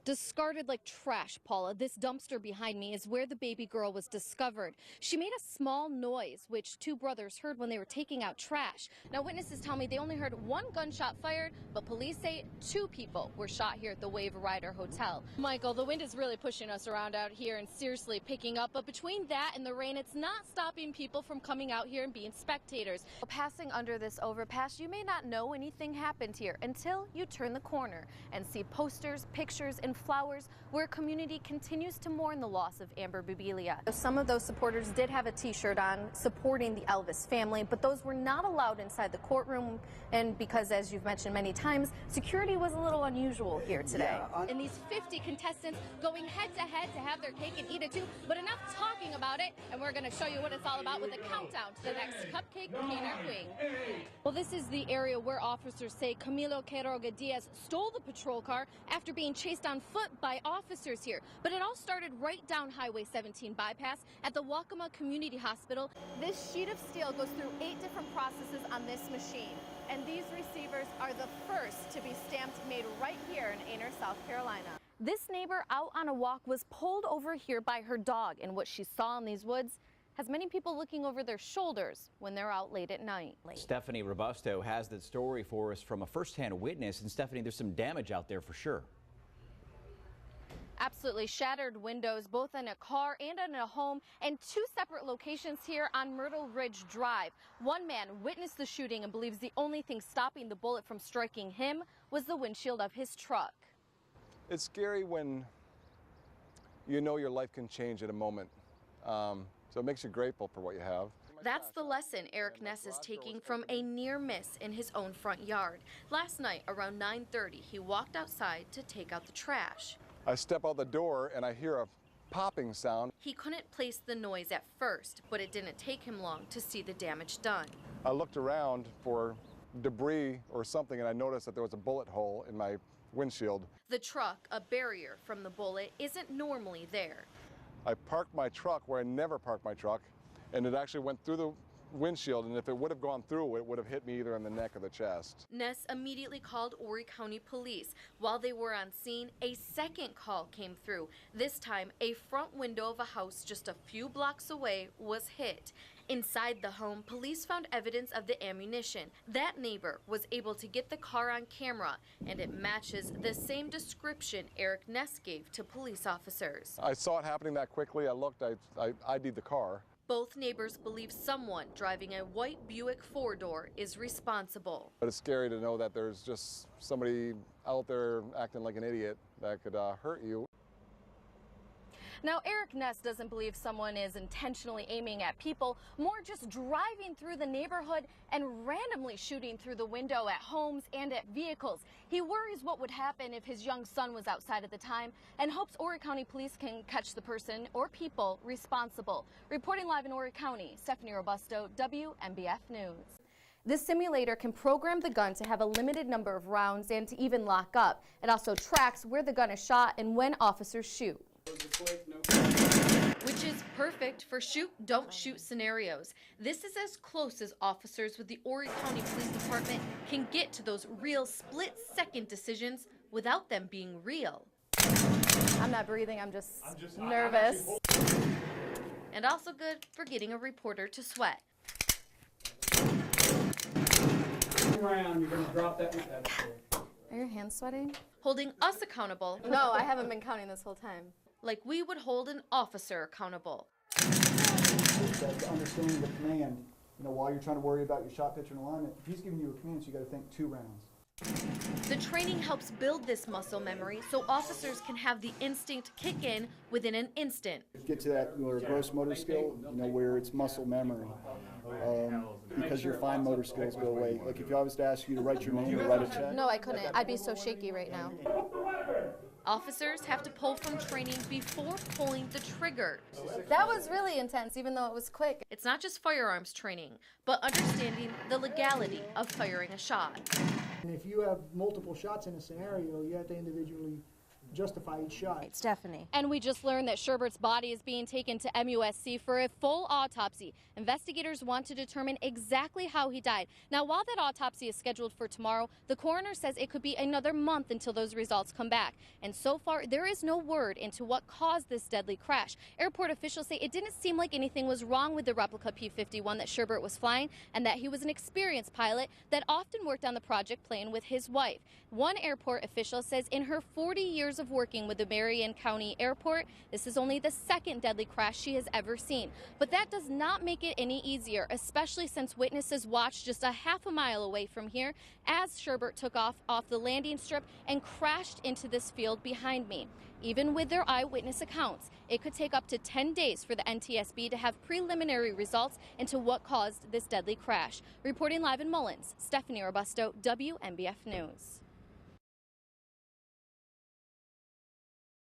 Discarded like trash, Paula. This dumpster behind me is where the baby girl was discovered. She made a small noise, which two brothers heard when they were taking out trash. Now, witnesses tell me they only heard one gunshot fired, but police say two people were shot here at the Wave Rider Hotel. Michael, the wind is really pushing us around out here and seriously picking up, but between that and the rain, it's not stopping people from coming out here and being spectators. Passing under this overpass, you may not know anything happened here until you turn the corner and see posters, pictures, and flowers where a community continues to mourn the loss of Amber Bibilia. Some of those supporters did have a t-shirt on supporting the Elvis family, but those were not allowed inside the courtroom, and because, as you've mentioned many times, security was a little unusual here today. And these 50 contestants going head-to-head to have their cake and eat it too, but enough talking about it, and we're going to show you what it's all about with a countdown to the next Cupcake King or Queen. Well, this is the area where officers say Camilo Quiroga Diaz stole the patrol car after being chased on foot by officers here. But it all started right down Highway 17 bypass at the Waccamaw Community Hospital. This sheet of steel goes through 8 different processes on this machine. And these receivers are the first to be stamped, made right here in Aner, South Carolina. This neighbor out on a walk was pulled over here by her dog, and what she saw in these woods has many people looking over their shoulders when they're out late at night. Stephanie Robusto has that story for us from a first-hand witness. And Stephanie, there's some damage out there for sure. Absolutely shattered windows, both in a car and in a home, and 2 separate locations here on Myrtle Ridge Drive. One man witnessed the shooting and believes the only thing stopping the bullet from striking him was the windshield of his truck. It's scary when you know your life can change at a moment. So it makes you grateful for what you have. That's the lesson Eric Ness is taking from a near miss in his own front yard. Last night around 9:30, he walked outside to take out the trash. I step out the door and I hear a popping sound. He couldn't place the noise at first, but it didn't take him long to see the damage done. I looked around for debris or something and I noticed that there was a bullet hole in my windshield. The truck, a barrier from the bullet, isn't normally there. I parked my truck where I never park my truck, and it actually went through the windshield, and if it would have gone through, it would have hit me either in the neck or the chest. Ness immediately called Horry County Police. While they were on scene, a second call came through. This time, a front window of a house just a few blocks away was hit. Inside the home, police found evidence of the ammunition. That neighbor was able to get the car on camera, and it matches the same description Eric Ness gave to police officers. I saw it happening that quickly. I looked, I ID'd the car. Both neighbors believe someone driving a white Buick 4-door is responsible. But it's scary to know that there's just somebody out there acting like an idiot that could hurt you. Now, Eric Ness doesn't believe someone is intentionally aiming at people, more just driving through the neighborhood and randomly shooting through the window at homes and at vehicles. He worries what would happen if his young son was outside at the time and hopes Horry County Police can catch the person or people responsible. Reporting live in Horry County, Stephanie Robusto, WMBF News. This simulator can program the gun to have a limited number of rounds and to even lock up. It also tracks where the gun is shot and when officers shoot. Which is perfect for shoot, don't shoot scenarios. This is as close as officers with the Horry County Police Department can get to those real split-second decisions without them being real. I'm not breathing, I'm just nervous. And also good for getting a reporter to sweat. Around, you're going to drop that. Are your hands sweating? Holding us accountable. No, I haven't been counting this whole time. Like we would hold an officer accountable. Understanding the command, while you're trying to worry about your shot, pitch, and alignment, if he's giving you a command, so you got to think 2 rounds. The training helps build this muscle memory so officers can have the instinct kick in within an instant. Get to that gross motor skill, where it's muscle memory, because your fine motor skills go away. Like if I was to ask you to write your name or write a check. No, I couldn't. I'd be so shaky right now. Officers have to pull from training before pulling the trigger. That was really intense, even though it was quick. It's not just firearms training, but understanding the legality of firing a shot. And if you have multiple shots in a scenario, you have to individually justify each shot. Stephanie. And we just learned that Sherbert's body is being taken to MUSC for a full autopsy. Investigators want to determine exactly how he died. Now, while that autopsy is scheduled for tomorrow, the coroner says it could be another month until those results come back. And so far, there is no word into what caused this deadly crash. Airport officials say it didn't seem like anything was wrong with the replica P-51 that Sherbert was flying, and that he was an experienced pilot that often worked on the project plane with his wife. One airport official says in her 40 years of working with the Marion County Airport, this is only the second deadly crash she has ever seen. But that does not make it any easier, especially since witnesses watched just a half a mile away from here as Sherbert took off the landing strip and crashed into this field behind me. Even with their eyewitness accounts, it could take up to 10 days for the NTSB to have preliminary results into what caused this deadly crash. Reporting live in Mullins, Stephanie Robusto, WNBF News.